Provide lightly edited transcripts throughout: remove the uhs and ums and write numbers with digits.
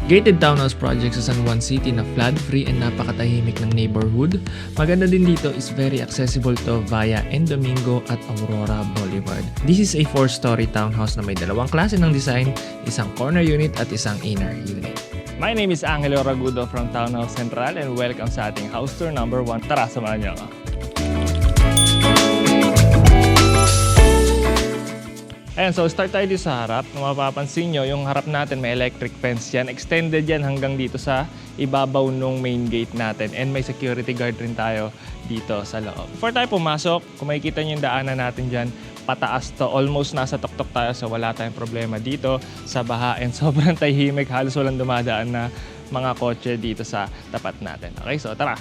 Gated townhouse project sa San Juan City na flood-free and napakatahimik ng neighborhood. Maganda din dito is very accessible to via N. Domingo at Aurora Boulevard. This is a 4-story townhouse na may dalawang klase ng design, isang corner unit at isang inner unit. My name is Angelo Ragudo from Townhouse Central and welcome sa ating house tour number 1. Tara, samahan niyo ako. Ayan, so start tayo dito sa harap. Kung mapapansin nyo, yung harap natin may electric fence yan. Extended yan hanggang dito sa ibabaw nung main gate natin. And may security guard rin tayo dito sa loob. Before tayo pumasok, kung makikita nyo yung daanan natin dyan, pataas to. Almost nasa tuktok tayo, so wala tayong problema dito sa baha. And sobrang tahimik, halos walang dumadaan na mga kotse dito sa tapat natin. Okay, so tara!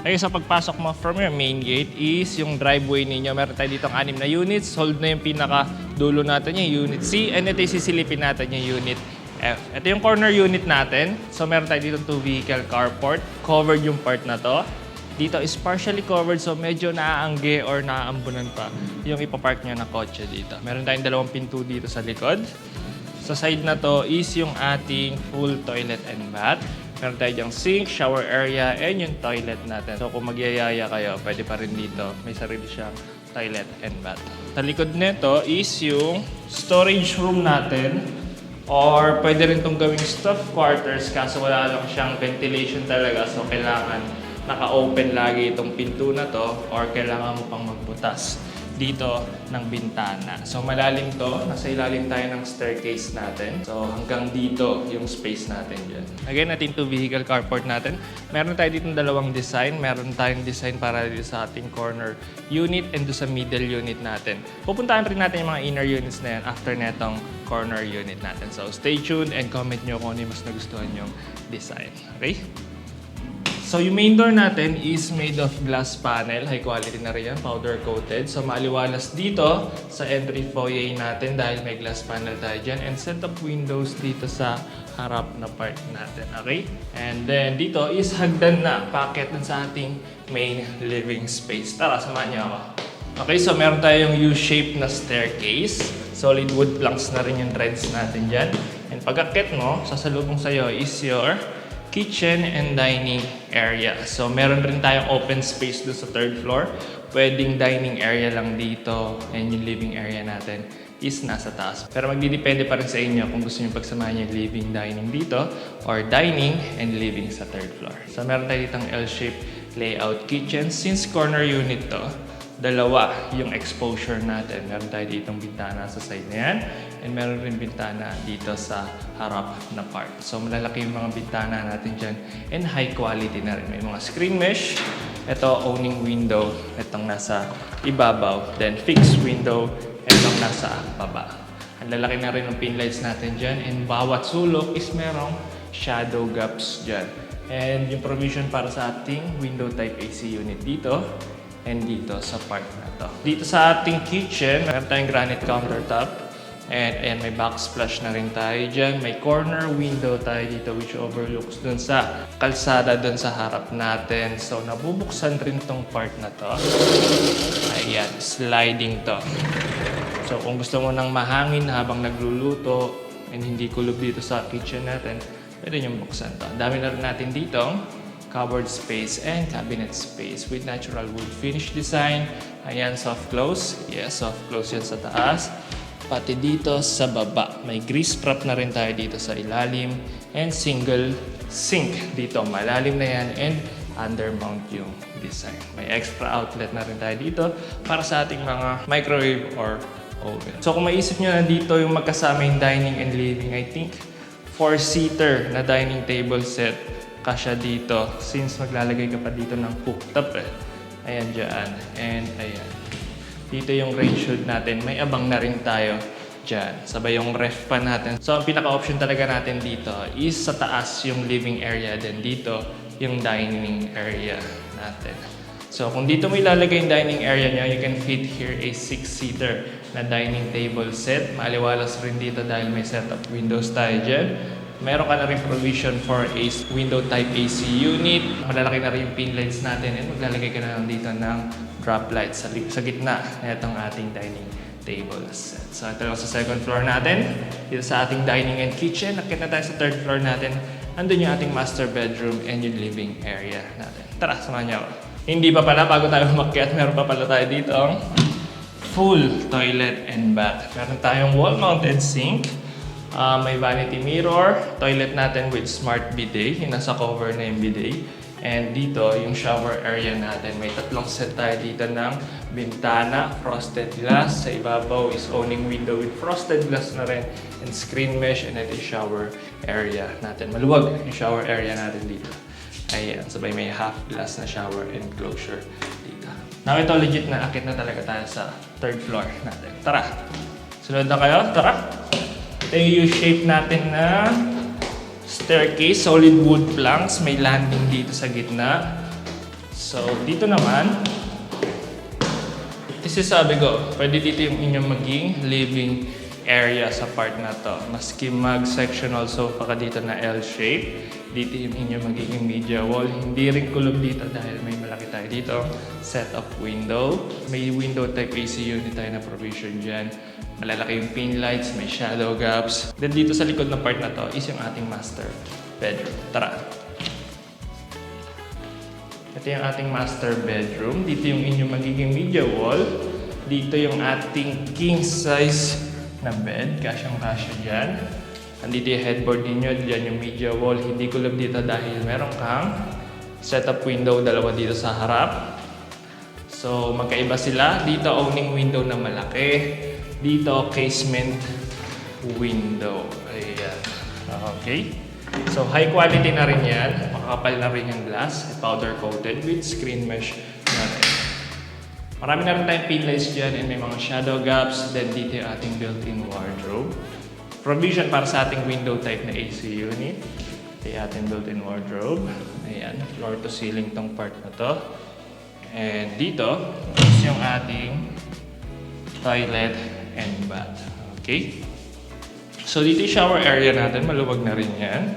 Okay, so pagpasok mo from your main gate is yung driveway ninyo. Meron tayo dito 6 na units. Hold na yung pinaka-dulo natin, yung unit C. And ito yung sisilipin natin, yung unit F. Ito yung corner unit natin. So meron tayo dito 2-vehicle carport. Covered yung part na to. Dito is partially covered, so medyo naaangge or naaambunan pa yung ipapark nyo na kotse dito. Meron tayong 2 pinto dito sa likod. Sa side na to is yung ating full toilet and bath. Meron tayo dyang sink, shower area, and yung toilet natin. So kung magyayaya kayo, pwede pa rin dito. May sarili siyang toilet and bath. Sa likod nito is yung storage room natin. Or pwede rin itong gawing staff quarters kaso wala lang siyang ventilation talaga. So kailangan naka-open lagi itong pinto na to or kailangan mo pang magbutas dito ng bintana. So malalim to, nasa ilalim tayo ng staircase natin. So hanggang dito yung space natin dyan. Again, natin 2-vehicle carport natin. Meron tayo dito 2 design. Meron tayong design para dito sa ating corner unit and do sa middle unit natin. Pupuntahan rin natin yung mga inner units na yan after netong corner unit natin. So stay tuned and comment nyo kung ano yung mas nagustuhan yung design. Okay? So yung main door natin is made of glass panel, high quality na rin yan, powder coated. So maliwalas dito sa entry foyer natin dahil may glass panel tayo dyan. And set up windows dito sa harap na part natin, okay? And then dito is hagdan na, packet dun sa ating main living space. Tara, samahan niyo ako. Okay, so meron tayong U-shape na staircase. Solid wood planks na rin yung threads natin dyan. And pag-akit mo, sasalubong sa'yo is your kitchen and dining area. So, meron rin tayong open space doon sa 3rd floor. Pwedeng dining area lang dito and yung living area natin is nasa taas. Pero magdidepende pa rin sa inyo kung gusto nyo pagsamahan yung living dining dito or dining and living sa 3rd floor. So, meron tayo ditong L-shaped layout kitchen. Since corner unit to, 2 yung exposure natin. Meron tayo ditong bintana sa side na yan and meron rin bintana dito sa harap na part. So malalaki yung mga bintana natin dyan and high quality na rin. May mga screen mesh. Ito owning window. Itong nasa ibabaw. Then fixed window. Itong nasa baba. Ang lalaki na rin ng pin lights natin dyan and bawat sulok is merong shadow gaps dyan. And yung provision para sa ating window type AC unit dito and dito sa part na to. Dito sa ating kitchen, meron tayong granite countertop. And ayan, may backsplash na rin tayo dyan. May corner window tayo dito which overlooks dun sa kalsada dun sa harap natin. So, nabubuksan rin tong part na to. Ayan, sliding to. So, kung gusto mo ng mahangin habang nagluluto and hindi kulob dito sa kitchen natin, pwede nyo buksan to. Dami na rin natin ditong cupboard space and cabinet space with natural wood finish design. Ayan, soft close. Yes, soft close yan sa taas. Pati dito sa baba. May grease trap na rin tayo dito sa ilalim. And single sink dito. Malalim na yan and undermount yung design. May extra outlet na rin tayo dito para sa ating mga microwave or oven. So kung maisip nyo na dito yung magkasama yung dining and living, I think 4-seater na dining table set kasya dito since maglalagay ka pa dito ng cooktop eh. Ayan dyan. And ayan. Dito yung range hood natin. May abang na rin tayo dyan. Sabay yung ref pa natin. So ang pinaka-option talaga natin dito is sa taas yung living area. Then dito yung dining area natin. So kung dito mo ilalagay yung dining area nyo, you can fit here a 6-seater na dining table set. Maliwalas rin dito dahil may setup windows tayo dyan. Meron ka na rin provision for a window type AC unit. Malalaki na rin yung pin lights natin and maglalagay ka na lang dito ng drop lights sa gitna na itong ating dining table set. So ito lang sa second floor natin. Dito sa ating dining and kitchen. Nakit na tayo sa third floor natin. Andun yung ating master bedroom and yung living area natin. Tara, samahan niyo ako. Hindi pa pala, bago tayo umakyat, meron pa pala tayo dito ang full toilet and bath. Meron tayong wall-mounted sink. May vanity mirror. Toilet natin with smart bidet. Yung nasa cover na yung bidet. And dito, yung shower area natin. May tatlong set tayo dito ng bintana, frosted glass. Sa ibabaw is owning window with frosted glass na rin. And screen mesh. And ito yung shower area natin. Maluwag yung shower area natin dito. Ayan, sabay may half glass na shower enclosure dito. Now ito legit na akit na talaga tayo sa third floor natin. Tara! Sunod na kayo? Tara! Ito yung U-shape natin na staircase, solid wood planks, may landing dito sa gitna. So, dito naman, sabi ko, pwede dito yung inyong maging living area sa part na to. Maski mag-sectional sofa ka dito na L-shape, dito yung inyong magiging media wall. Hindi rin kulob dito dahil may malaki tayo dito. Set of window. May window type AC unit tayo na provision dyan. Malalaki yung pin lights, may shadow gaps. Then dito sa likod na part na to is yung ating master bedroom. Tara! Ito yung ating master bedroom. Dito yung inyong magiging media wall. Dito yung ating king size na bed. Kasyang-kasya dyan. Andito yung headboard ninyo. Dyan yung media wall. Hindi kulob dito dahil meron kang setup window, dalawa dito sa harap. So, magkaiba sila. Dito owning window na malaki. Dito, casement window. Ayan. Okay. So, high quality na rin yan. Makakapal na rin yung glass. Powder coated with screen mesh natin. Marami na rin tayong pin lights dyan and may mga shadow gaps. Then, dito yung ating built-in wardrobe. Provision para sa ating window type na AC unit. Ito yung ating built-in wardrobe. Ayan. Floor to ceiling tong part na to. And dito is yung ating toilet and bath. Okay? So, dito yung shower area natin. Maluwag na rin yan.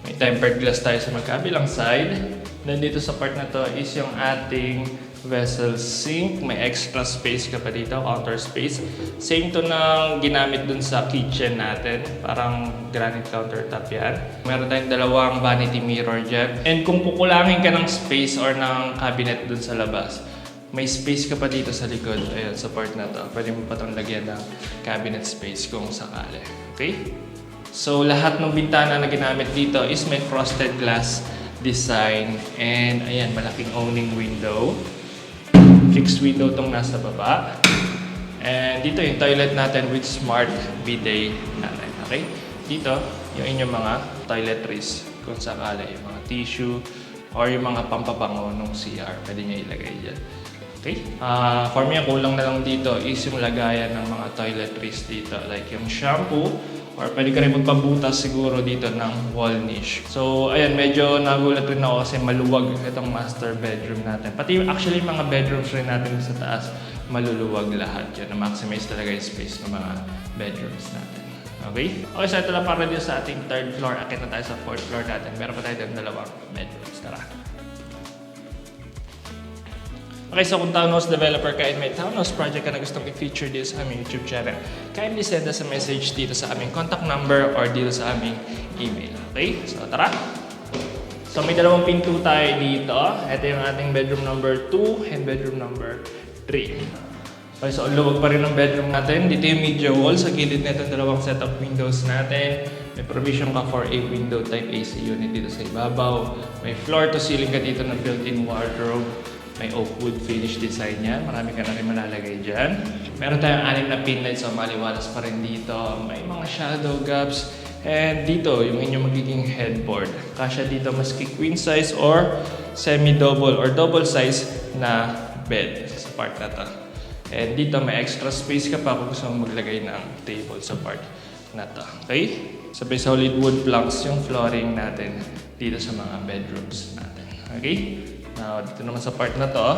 May tempered glass tayo sa magkabilang side. Then, dito sa part na to is yung ating vessel sink. May extra space ka pa dito, counter space. Same to ng ginamit dun sa kitchen natin. Parang granite countertop yan. Meron tayong dalawang vanity mirror dyan. And kung kukulangin ka ng space or ng cabinet dun sa labas, may space ka pa dito sa likod. Ayan, sa part na to. Pwede mo pa itong lagyan ng cabinet space kung sakali. Okay? So, lahat ng bintana na ginamit dito is may frosted glass design. And, ayan, malaking owning window. Fixed window tong nasa baba. And dito yung toilet natin with smart bidet natin. Okay? Dito, yung inyong mga toiletries kung sakali. Yung mga tissue or yung mga pampabango ng CR. Pwede nyo ilagay dyan. Okay? For me, ang kulang na lang dito is yung lagayan ng mga toiletries dito. Like yung shampoo, or pwede ka rin magpabutas siguro dito ng wall niche. So, ayan, medyo nagulat rin ako kasi maluwag itong master bedroom natin. Pati actually mga bedrooms rin natin sa taas, maluluwag lahat yan. Na-maximize talaga yung space ng mga bedrooms natin. Okay? Okay, so ito lang para dito sa ating third floor. Akit na tayo sa fourth floor natin. Meron pa tayo ng dalawang bedrooms. Tara! Okay, so kung townhouse developer ka and may townhouse project ka na gustong i-feature dito sa aming YouTube channel, kindly send us a message dito sa aming contact number or dito sa aming email. Okay? So, tara! So, may dalawang pinto tayo dito. Ito yung ating bedroom number 2 and bedroom number 3. Okay, so luwag pa rin ang bedroom natin. Dito yung media wall. Sa gilid nito, dalawang set of windows natin. May provision ka for a window type AC unit dito sa ibabaw. May floor to ceiling ka dito na built-in wardrobe. May oak wood finish design yan. Marami ka na rin malalagay dyan. Meron tayong 6 na pin lights, so maliwalas pa rin dito. May mga shadow gaps. And dito, yung inyong magiging headboard. Kasya dito maski queen size or semi-double or double size na bed sa part na to. And dito may extra space ka pa kung gusto mong maglagay ng table sa part na to. Okay? Sabay solid wood planks yung flooring natin dito sa mga bedrooms natin. Okay? Now, dito naman sa part na to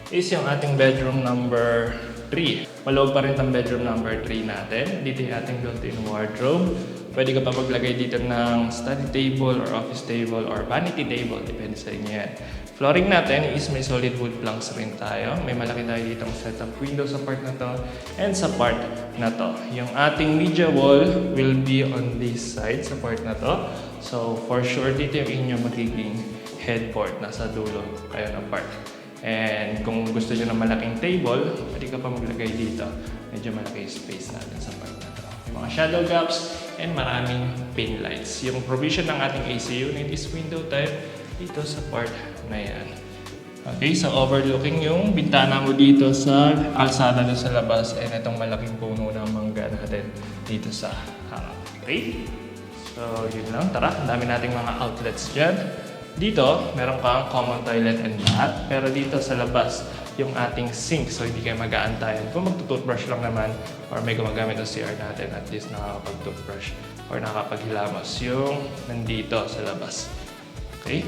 is yung ating bedroom number 3. Maloob pa rin ang bedroom number 3 natin. Dito yung ating built-in wardrobe. Pwede ka pa maglagay dito ng study table or office table or vanity table. Depende sa inyo yan. Flooring natin is may solid wood planks rin tayo. May malaki tayo ditong setup window sa part na to and sa part na to. Yung ating media wall will be on this side sa part na to. So for sure dito yung inyong magiging headboard nasa dulo kayo ng part. And kung gusto nyo ng malaking table, pwede ka pa maglagay dito. Medyo malaki space natin sa part na to. Yung mga shadow gaps and maraming pin lights. Yung provision ng ating AC unit is window type dito sa part na yan. Okay, so overlooking yung bintana mo dito sa kalsada doon sa labas and itong malaking puno ng mangga natin dito sa harap. Okay? So yun lang, tara, ang dami nating mga outlets dyan. Dito, meron kang common toilet and bath, pero dito sa labas, yung ating sink, so hindi kayo mag-aantayan. Kung magtutoothbrush lang naman, or may gumagamit ng CR natin, at least nakakapag-toothbrush or nakakapaghilamos, yung nandito sa labas. Okay?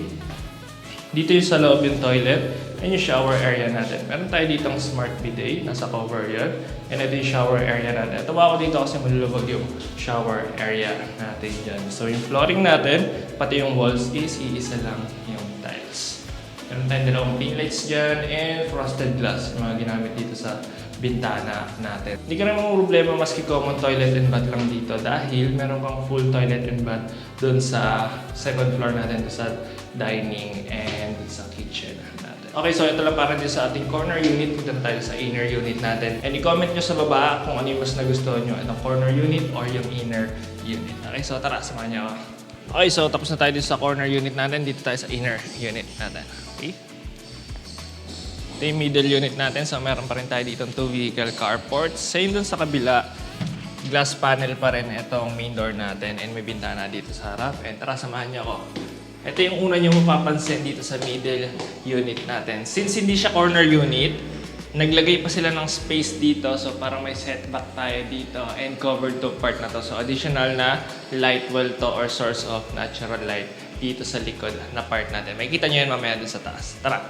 Dito yung sa loob yung toilet, and yung shower area natin. Meron tayo ditong smart bidet, nasa cover yun, and ito yung shower area natin. Tawa ko dito kasi malulubog yung shower area natin dyan. So yung flooring natin, pati yung walls is iisa lang yung tiles. Meron tayong dalawang pin lights dyan and frosted glass, yung mga ginamit dito sa bintana natin. Hindi ka naman problema maski common toilet and bath lang dito dahil meron kang full toilet and bath dun sa second floor natin, sa dining and sa kitchen natin. Okay, so ito lang para din sa ating corner unit. Punta na tayo sa inner unit natin. And i-comment nyo sa baba kung ano yung mas nagustuhan nyo, itong corner unit or yung inner unit. Okay, so tara, samahan nyo ako. Okay, so tapos na tayo dito sa corner unit natin. Dito tayo sa inner unit natin. Okay? Ito yung middle unit natin. So meron pa rin tayo dito 2 vehicle carports. Same dun sa kabila. Glass panel pa rin itong main door natin. And may bintana dito sa harap. And tara, samahan nyo ako. Ito yung una nyo mapapansin dito sa middle unit natin. Since hindi siya corner unit, naglagay pa sila ng space dito. So parang may setback tayo dito and covered to part na to. So additional na light well to or source of natural light dito sa likod na part natin. Makikita nyo yan mamaya dun sa taas. Tara!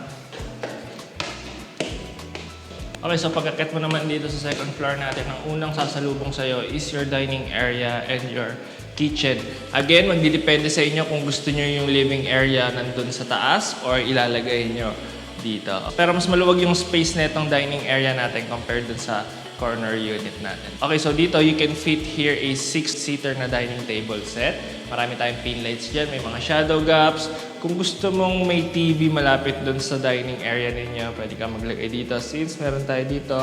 Okay, so pagkakit mo naman dito sa second floor natin, ang unang sasalubong sa'yo is your dining area and your kitchen. Again, magdidepende sa inyo kung gusto nyo yung living area nandun sa taas or ilalagay nyo dito. Pero mas maluwag yung space na itong dining area natin compared dun sa corner unit natin. Okay, so dito you can fit here a 6-seater na dining table set. Marami tayong pin lights dyan, may mga shadow gaps. Kung gusto mong may TV malapit dun sa dining area ninyo, pwede ka maglagay dito since meron tayo dito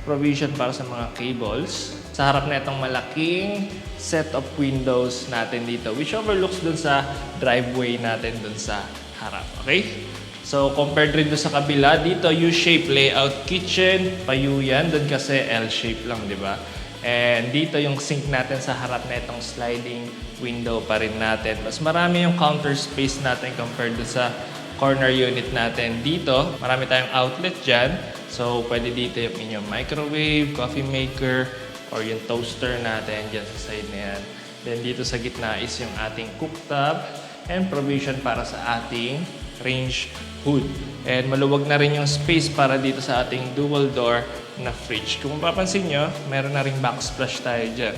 provision para sa mga cables. Sa harap na itong malaking set of windows natin dito which overlooks dun sa driveway natin dun sa harap. Okay? So, compared rin doon sa kabila, dito U-shape layout kitchen, payu yan, doon kasi L-shape lang, di ba? And dito yung sink natin sa harap na itong sliding window pa rin natin. Mas marami yung counter space natin compared doon sa corner unit natin. Dito, marami tayong outlet dyan. So, pwede dito yung inyong microwave, coffee maker, or yung toaster natin dyan sa side na yan. Then dito sa gitna is yung ating cooktop and provision para sa ating range hood. And maluwag na rin yung space para dito sa ating dual door na fridge. Kung mapapansin nyo, meron na rin backsplash tayo dyan.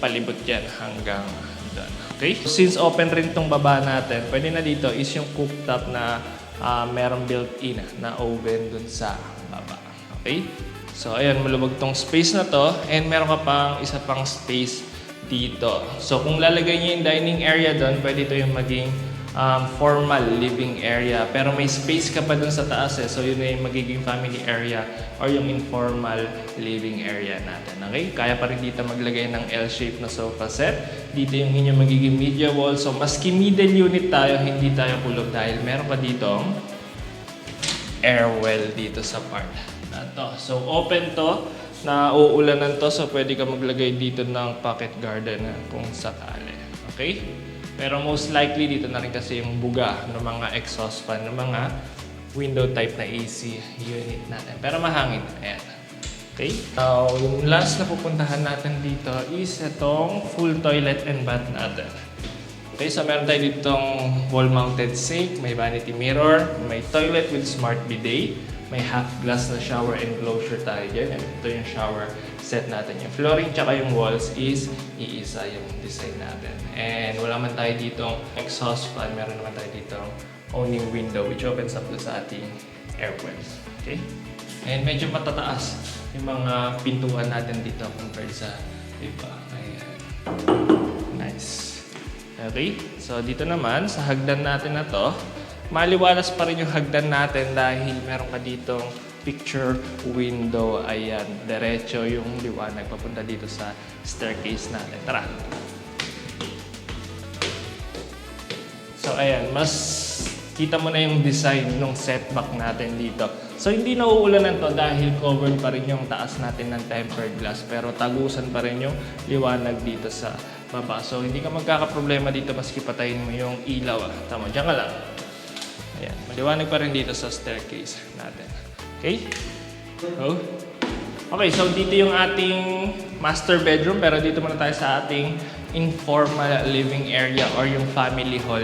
Palibot dyan hanggang doon. Okay? Since open rin tong baba natin, pwede na dito is yung cooktop na merong built-in na oven dun sa baba. Okay? So, ayan, maluwag tong space na to and meron ka pang isa pang space dito. So, kung lalagay nyo yung dining area doon, pwede ito yung maging formal living area. Pero may space ka pa dun sa taas eh. So, yun na yung magiging family area or yung informal living area natin. Okay? Kaya pa rin dito maglagay ng L-shape na sofa set. Dito yung inyong magiging media wall. So, maski middle unit tayo, hindi tayo kulog dahil meron pa ditong air well dito sa part na to. So, open to. Na uulanan to. So, pwede ka maglagay dito ng pocket garden kung sakali. Okay? Pero most likely dito na rin kasi yung buga ng mga exhaust fan, ng mga window type na AC unit natin. Pero mahangin. Ayan. Okay? Now, yung last na pupuntahan natin dito is itong full toilet and bath natin. Okay, so meron tayo ditong wall-mounted sink, may vanity mirror, may toilet with smart bidet, may half glass na shower enclosure tayo dyan. And ito yung shower set natin. Yung flooring tsaka yung walls is iisa yung design natin. And wala man tayo ditong exhaust fan, meron naman tayo ditong owning window which opens up sa ating airways. Okay? And medyo matataas yung mga pintuan natin dito compared sa iba. Ayan. Nice. Okay? So dito naman, sa hagdan natin na to, maliwalas pa rin yung hagdan natin dahil meron ka ditong picture window. Ayan, diretso yung liwanag papunta dito sa staircase natin. Tara! So ayan, mas kita mo na yung design ng setback natin dito. So hindi nauulanan to dahil covered pa rin yung taas natin ng tempered glass pero tagusan pa rin yung liwanag dito sa baba. So hindi ka magkakaproblema dito maski patayin mo yung ilaw. Tama, dyan ka lang. Ayan, maliwanag pa rin dito sa staircase natin. Okay? So, okay, so dito yung ating master bedroom pero dito muna tayo sa ating informal living area or yung family hall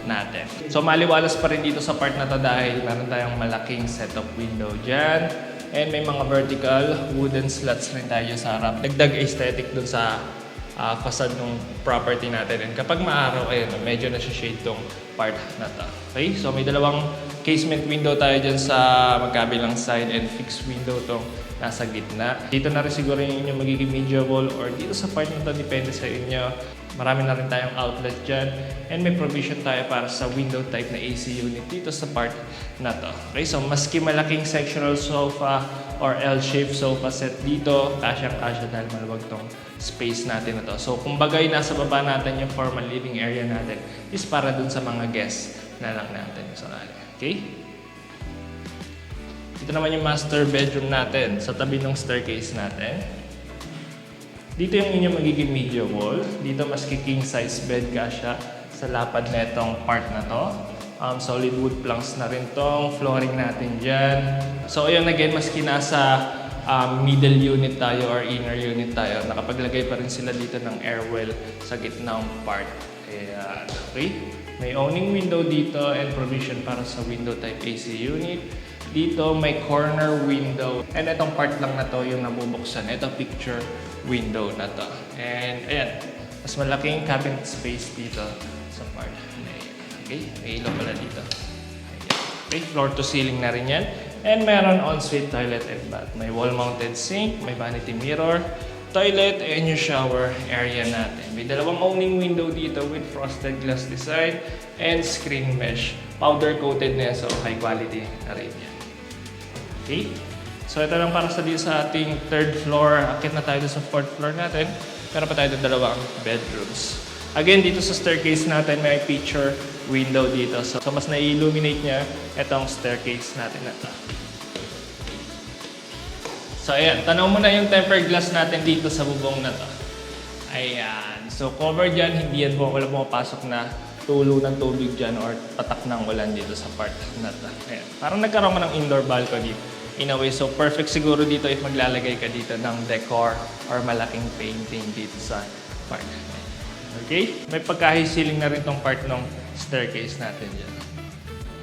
natin. So maliwalas pa rin dito sa part na to dahil meron tayong malaking set of window dyan. And may mga vertical wooden slats rin tayo sa harap. Dagdag aesthetic dun sa facade ng property natin. And kapag maaraw, ayun, medyo na-shade tong part na to. Okay? So may dalawang casement window tayo dyan sa magkabilang side and fixed window tong nasa gitna. Dito na rin siguro yung inyong magiging media wall or dito sa part na to, depende sa inyo. Marami na rin tayong outlet dyan and may provision tayo para sa window type na AC unit dito sa part na to. Okay, so maski malaking sectional sofa or L-shaped sofa set dito, kasyang-kasya dahil maluwag tong space natin na to. So kumbagay nasa baba natin yung formal living area natin is para dun sa mga guests na lang natin. So, okay? Ito naman yung master bedroom natin sa tabi ng staircase natin. Dito yung inyong magiging media wall. Dito maski king size bed kasya sa lapad netong part na to. Solid wood planks na rin tong flooring natin dyan. So ayun again, maski nasa middle unit tayo or inner unit tayo, nakapaglagay pa rin sila dito ng air well sa gitnang part. Ayan. Okay? May owning window dito and provision para sa window type AC unit. Dito may corner window. And itong part lang na to yung nabubuksan. Ito picture window na to. And ayan, mas malaking cabinet space dito sa part na yan. Okay, may ilaw pala dito. Ayan. Okay, floor to ceiling na rin yan. And meron ensuite toilet and bath. May wall-mounted sink, may vanity mirror, toilet, and yung shower area natin. May dalawang owning window dito with frosted glass design and screen mesh. Powder coated na yan, so high quality na rin yan. Okay? So ito lang para sa dito sa ating third floor. Akit na tayo sa fourth floor natin. Meron pa tayo dalawang bedrooms. Again, dito sa staircase natin may picture window dito. So mas na-illuminate niya itong staircase natin na ito. So ayan, tanaw mo na yung tempered glass natin dito sa bubong na to. Ayan. So covered yan, hindi yan po wala pumapasok na tulo ng tubig dyan or patak ng ulan dito sa part na to. Ayan. Parang nagkaroon ka ng indoor balcony in a way. So perfect siguro dito if maglalagay ka dito ng decor or malaking painting dito sa part. Okay? May pagka-high ceiling na rin tong part ng staircase natin dyan.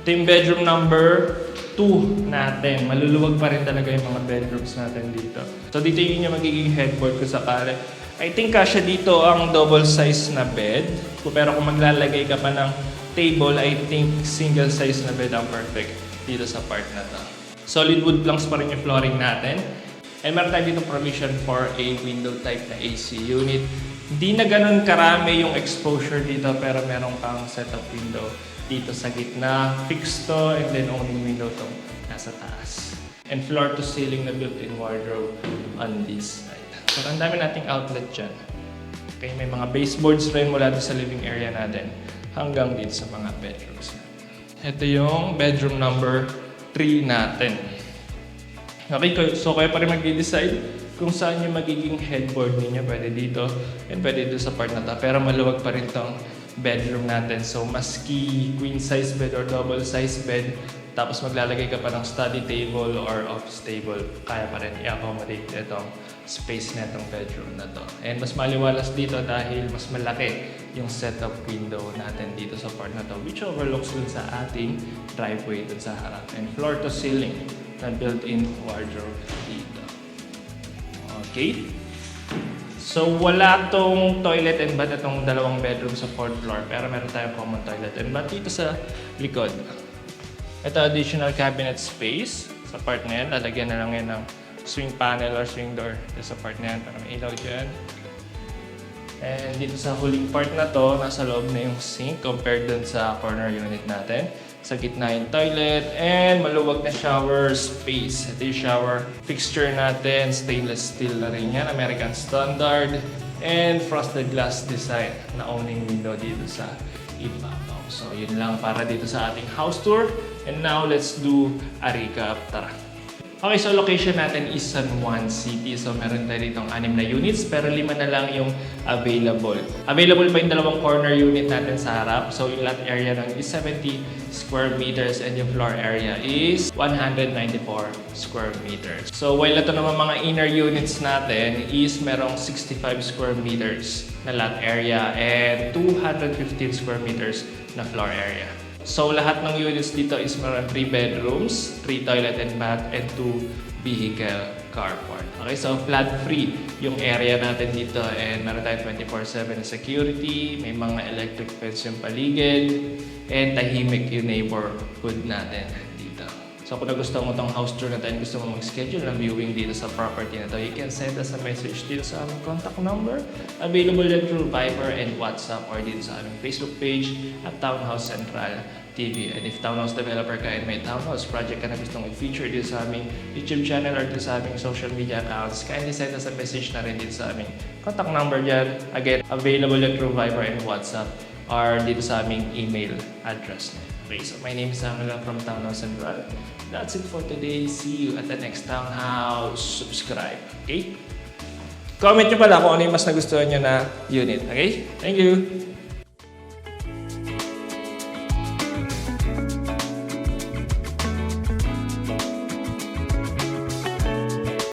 Ito yung bedroom number 2 natin. Maluluwag pa rin talaga yung mga bedrooms natin dito. So dito yung magiging headboard kung sakali. I think kasya dito ang double size na bed. Pero kung maglalagay ka pa ng table, I think single size na bed ang perfect dito sa part na to. Solid wood planks pa rin yung flooring natin. And meron tayo dito provision for a window type na AC unit. Hindi na ganun karami yung exposure dito pero meron kang set of window dito sa gitna. Fixed to and then owning window to nasa taas. And floor to ceiling na built-in wardrobe on this side. So ang dami nating outlet dyan. Okay, may mga baseboards rin mula sa living area natin hanggang dito sa mga bedrooms. Ito yung bedroom number 3 natin. Okay, so kayo pa rin mag-decide kung saan yung magiging headboard ninyo. Pwede dito and pwede dito sa part na to. Pero maluwag pa rin tong bedroom natin. So maski queen size bed or double size bed, tapos maglalagay ka pa ng study table or office table, kaya pa rin i-accommodate itong space na itong bedroom na to. And mas maliwalas dito dahil mas malaki yung setup window natin dito sa part na to, which overlooks dun sa ating driveway dun sa harap. And floor to ceiling na built-in wardrobe dito. Okay? So, wala tong toilet and bath itong dalawang bedroom sa 4th floor. Pero meron tayong common toilet and bath dito sa likod. Ito, additional cabinet space. Sa part na yan, lalagyan na lang yan ng swing panel or swing door sa part na yan para may ilaw dyan. And dito sa huling part na to, nasa loob na yung sink compared dun sa corner unit natin. Sa gitna yung toilet and maluwag na shower space. Ito yung shower fixture natin, stainless steel na rin yan, American standard. And frosted glass design na owning window dito sa ibabaw. So yun lang para dito sa ating house tour. And now let's do a recap. Tara! Okay, so location natin is San Juan City. So meron tayo ditong 6 na units pero 5 na lang yung available. Available pa yung dalawang corner unit natin sa harap. So yung lot area nun is 70 square meters and yung floor area is 194 square meters. So while ito naman mga inner units natin is merong 65 square meters na lot area and 215 square meters na floor area. So lahat ng units dito is meron 3 bedrooms, 3 toilet and bath, and 2 vehicle carport. Okay, so flood-free yung area natin dito and meron tayong 24/7 security, may mga electric fence yung paligid, and tahimik yung neighborhood natin dito. So kung nagustuhan mo tong house tour na tayo, gusto mo mag-schedule ng viewing dito sa property na to, you can send us a message dito sa aming contact number. Available din through Viber and WhatsApp or dito sa aming Facebook page at Townhouse Central TV. And if townhouse developer ka and may townhouse project ka na gustong i-feature dito sa aming YouTube channel or dito sa aming social media accounts, kindly send us a message na rin dito sa aming contact number dyan. Again, available din through Viber and WhatsApp or dito sa aming email address. Okay, so my name is Samuel from Townhouse Central. That's it for today. See you at the next Townhouse. Subscribe. Okay? Comment nyo pala kung ano yung mas nagustuhan nyo na unit. Okay? Thank you!